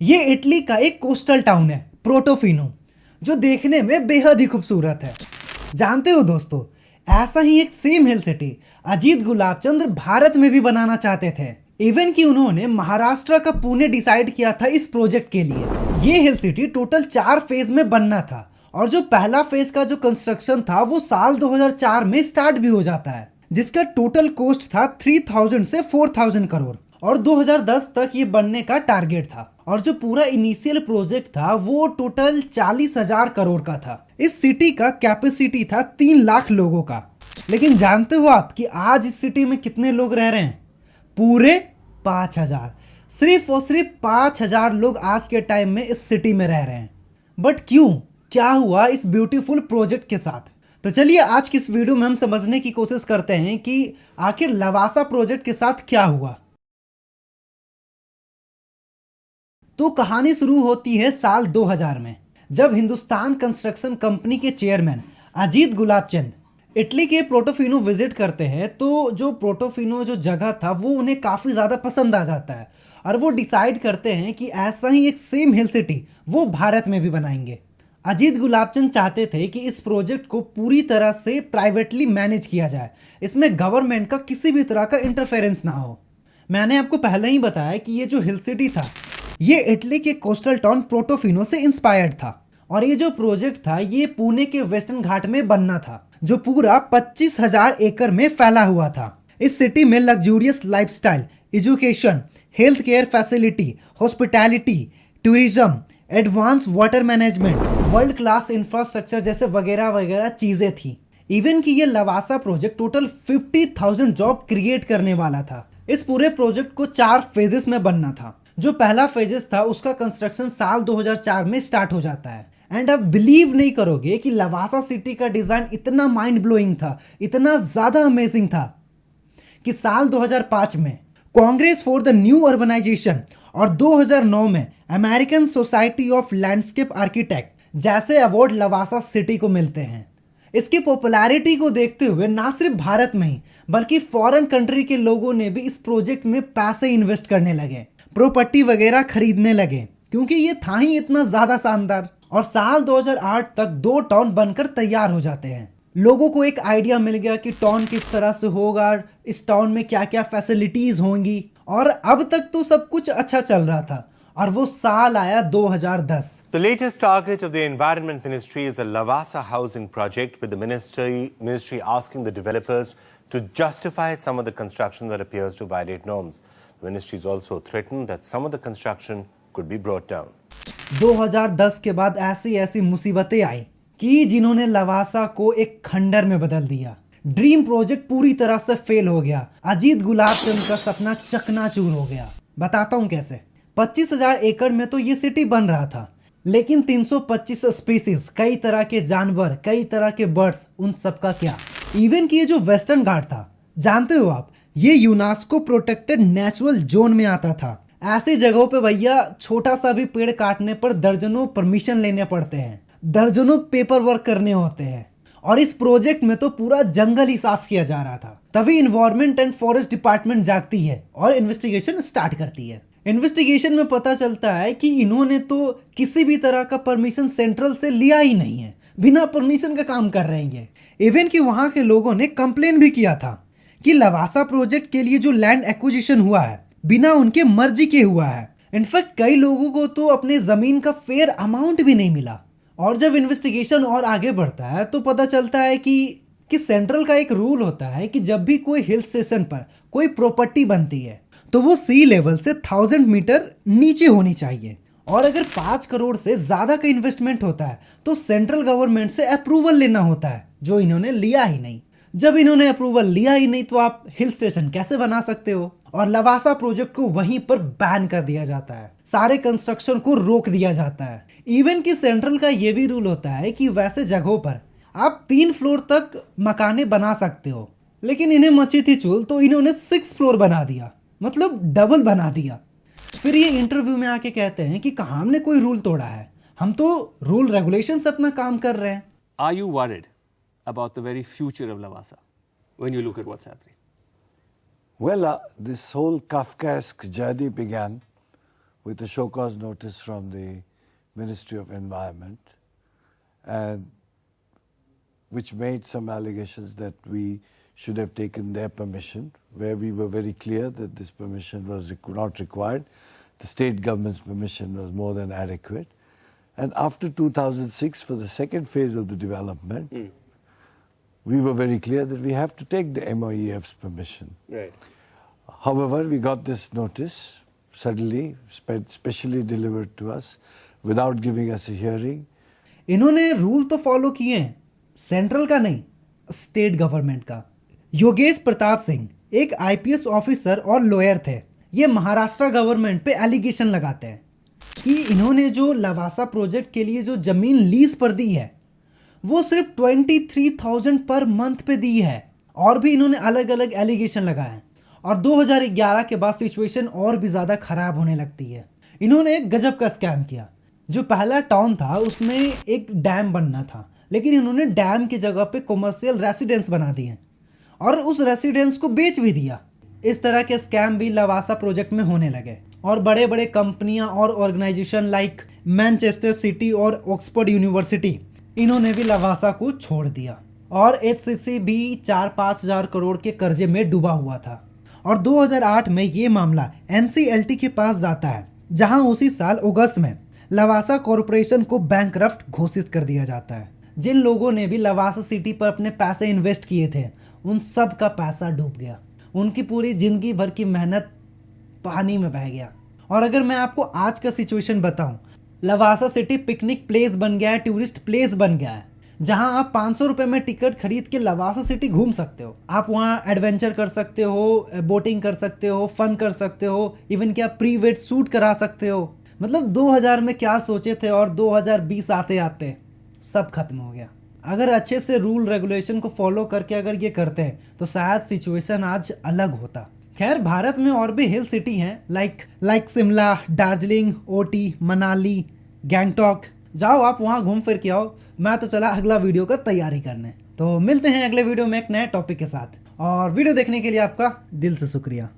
ये इटली का एक कोस्टल टाउन है प्रोटोफिनो, जो देखने में बेहद ही खूबसूरत है। जानते हो दोस्तों, ऐसा ही एक सेम हिल सिटी अजीत गुलाबचंद भारत में भी बनाना चाहते थे। इवन कि उन्होंने महाराष्ट्र का पुणे डिसाइड किया था इस प्रोजेक्ट के लिए। ये हिल सिटी टोटल 4 फेज में बनना था और जो पहला फेज का जो कंस्ट्रक्शन था वो साल 2004 में स्टार्ट भी हो जाता है, जिसका टोटल कॉस्ट था 3000 से 4000 करोड़ और 2010 तक ये बनने का टारगेट था। और जो पूरा इनिशियल प्रोजेक्ट था वो टोटल 40,000 करोड़ का था। इस सिटी का कैपेसिटी था 3 लाख लोगों का। लेकिन जानते हो आप कि आज इस सिटी में कितने लोग रह रहे हैं? पूरे 5,000। सिर्फ और सिर्फ 5,000 लोग आज के टाइम में इस सिटी में रह रहे हैं। बट क्यों, क्या हुआ इस ब्यूटीफुल प्रोजेक्ट के साथ? तो चलिए आज की इस वीडियो में हम समझने की कोशिश करते हैं कि आखिर लवासा प्रोजेक्ट के साथ क्या हुआ। तो कहानी शुरू होती है साल 2000 में, जब हिंदुस्तान कंस्ट्रक्शन कंपनी के चेयरमैन अजीत गुलाबचंद इटली के प्रोटोफिनो विजिट करते हैं। तो जो प्रोटोफिनो जो जगह था वो उन्हें काफ़ी ज़्यादा पसंद आ जाता है और वो डिसाइड करते हैं कि ऐसा ही एक सेम हिल सिटी वो भारत में भी बनाएंगे। अजीत गुलाबचंद चाहते थे कि इस प्रोजेक्ट को पूरी तरह से प्राइवेटली मैनेज किया जाए, इसमें गवर्नमेंट का किसी भी तरह का इंटरफेरेंस ना हो। मैंने आपको पहले ही बताया कि ये जो हिल सिटी था ये इटली के कोस्टल टाउन प्रोटोफिनो से इंस्पायर्ड था और ये जो प्रोजेक्ट था ये पुणे के वेस्टर्न घाट में बनना था, जो पूरा 25,000 एकड़ में फैला हुआ था। इस सिटी में luxurious lifestyle, education, health care facility, hospitality, tourism, advance water management, world class infrastructure जैसे वगैरह वगैरह चीजें थी। इवन कि ये Lavasa project total 50,000 job create करने वाला था। इस पूरे प्रोजेक्ट को 4 फेजेस में बनना था। जो पहला फेजेस था उसका कंस्ट्रक्शन साल 2004 में स्टार्ट हो जाता है। एंड आप बिलीव नहीं करोगे कि लवासा सिटी का डिजाइन इतना माइंड ब्लोइंग था, इतना ज्यादा अमेजिंग था कि साल 2005 में Congress for the New Urbanisation और 2009 में American Society of Landscape Architect जैसे अवार्ड लवासा सिटी को मिलते हैं। इसकी पॉपुलैरिटी को देखते हुए ना सिर्फ भारत में ही बल्कि फॉरेन कंट्री के लोगों ने भी इस प्रोजेक्ट में पैसे इन्वेस्ट करने लगे, प्रॉपर्टी वगैरह खरीदने लगे, क्योंकि ये था ही इतना ज्यादा शानदार। और साल 2008 तक 2 टाउन बनकर तैयार हो जाते हैं। लोगों को एक आइडिया मिल गया कि टाउन किस तरह से होगा, इस टाउन में क्या क्या फैसिलिटीज होंगी, और अब तक तो सब कुछ अच्छा चल रहा था। और वो साल आया 2010। The latest target of the Environment Ministry is a Lavasa housing project, with the ministry asking the developers to justify some of the construction that appears to violate norms. The ministry is also threatened that some of the construction could be brought down. 2010 के बाद ऐसी ऐसी मुसीबतें आई कि जिन्होंने लवासा को एक खंडर में बदल दिया। ड्रीम प्रोजेक्ट पूरी तरह से फेल हो गया। अजीत गुलाबचंद का सपना चकनाचूर हो गया। बताता हूं कैसे। 25,000 एकड़ में तो ये सिटी बन रहा था, लेकिन 325 स्पीसीज, कई तरह के जानवर, कई तरह के बर्ड्स, उन सबका क्या। इवन कि ये जो वेस्टर्न घाट था, जानते हो आप, ये यूनेस्को प्रोटेक्टेड नेचुरल जोन में आता था। ऐसी जगहों पे भैया छोटा सा भी पेड़ काटने पर दर्जनों परमिशन लेने पड़ते हैं, दर्जनों पेपर वर्क करने होते हैं। और इस प्रोजेक्ट में तो पूरा जंगल ही साफ किया जा रहा था। तभी इन्वायरमेंट एंड फॉरेस्ट डिपार्टमेंट जागती है और इन्वेस्टिगेशन स्टार्ट करती है। इन्वेस्टिगेशन में पता चलता है कि इन्होंने तो किसी भी तरह का परमिशन सेंट्रल से लिया ही नहीं है, बिना परमिशन का काम कर रहे हैं। इवन कि वहां के लोगों ने कंप्लेन भी किया था कि लवासा प्रोजेक्ट के लिए जो लैंड एक्विजिशन हुआ है बिना उनके मर्जी के हुआ है। इनफैक्ट कई लोगों को तो अपने जमीन का फेयर अमाउंट भी नहीं मिला। और जब इन्वेस्टिगेशन और आगे बढ़ता है तो पता चलता है कि सेंट्रल का एक रूल होता है कि जब भी कोई हिल स्टेशन पर कोई प्रॉपर्टी बनती है तो वो सी लेवल से 1000 मीटर नीचे होनी चाहिए। और अगर 5 करोड़ से ज्यादा का इन्वेस्टमेंट होता है तो सेंट्रल गवर्नमेंट से अप्रूवल लेना होता है, जो इन्होंने लिया ही नहीं। जब इन्होंने अप्रूवल लिया ही नहीं तो आप हिल स्टेशन कैसे बना सकते हो। और लवासा प्रोजेक्ट को वहीं पर बैन कर दिया जाता है, सारे कंस्ट्रक्शन को रोक दिया जाता है। इवन कि सेंट्रल का ये भी रूल होता है कि वैसे जगहों पर आप 3 फ्लोर तक मकाने बना सकते हो, लेकिन इन्हें मची थी चूल तो इन्होंने 6 फ्लोर बना दिया, मतलब डबल बना दिया। फिर ये इंटरव्यू में आके कहते हैं कि कहाँ हमने कोई रूल तोड़ा है, हम तो रूल रेगुलेशन से अपना काम कर रहे हैं। Are you worried about the very future of Lavasa when you look at what's happening? Well, this whole Kafkaesque journey began with a show cause notice from the Ministry of Environment, and which made some allegations that we should have taken their permission, where we were very clear that this permission was not required. The state government's permission was more than adequate. And after 2006, for the second phase of the development, we were very clear that we have to take the MOEF's permission. Right. However, we got this notice suddenly, specially delivered to us, without giving us a hearing. इन्होंने rule तो follow किए हैं, central का नहीं, state government का। योगेश प्रताप सिंह एक IPS officer और lawyer थे। ये महाराष्ट्र गवर्नमेंट पे एलिगेशन लगाते हैं कि इन्होंने जो लवासा प्रोजेक्ट के लिए जो जमीन लीज पर दी है वो सिर्फ 23,000 पर मंथ पे दी है, और भी इन्होंने अलग अलग एलिगेशन लगाए हैं। और 2011 के बाद सिचुएशन और भी ज़्यादा खराब होने लगती है। इन्होंने एक गजब का स्कैम किया। जो पहला टाउन था उसमें एक डैम बनना था, लेकिन इन्होंने डैम की जगह पे कॉमर्शियल रेसिडेंस बना दिए और उस रेसिडेंस को बेच भी दिया। इस तरह के स्कैम भी लवासा प्रोजेक्ट में होने लगे और बड़े बड़े कंपनियां और ऑर्गेनाइजेशन लाइक मैनचेस्टर सिटी और ऑक्सफोर्ड यूनिवर्सिटी, इन्होंने भी लवासा को छोड़ दिया। और एचसीसी भी 4-5 हज़ार करोड़ के कर्जे में डूबा हुआ था। और 2008 में ये मामला एनसीएलटी के पास जाता है, जहां उसी साल अगस्त में लवासा कॉरपोरेशन को बैंकरप्ट घोषित कर दिया जाता है। जिन लोगों ने भी लवासा सिटी पर अपने पैसे इन्वेस्ट किए थे उन सब का पैसा डूब गया। उनकी पूरी जिंदगी भर की मेहनत पानी में बह गया। और अगर मैं आपको आज का सिचुएशन बताऊं, लवासा सिटी पिकनिक प्लेस बन गया है, टूरिस्ट प्लेस बन गया है, जहां आप 500 रुपये में टिकट खरीद के लवासा सिटी घूम सकते हो। आप वहां एडवेंचर कर सकते हो, बोटिंग कर सकते हो, फन कर सकते हो, इवन कि आप प्री वेड शूट करा सकते हो। मतलब 2000 में क्या सोचे थे और 2020 आते आते सब खत्म हो गया। अगर अच्छे से रूल रेगुलेशन को फॉलो करके अगर ये करते हैं तो शायद सिचुएशन आज अलग होता। खैर, भारत में और भी हिल सिटी हैं लाइक शिमला, दार्जिलिंग, ओटी, मनाली, गैंगटॉक। जाओ आप वहाँ घूम फिर के आओ। मैं तो चला अगला वीडियो का तैयारी करने। तो मिलते हैं अगले वीडियो में एक नए टॉपिक के साथ। और वीडियो देखने के लिए आपका दिल से शुक्रिया।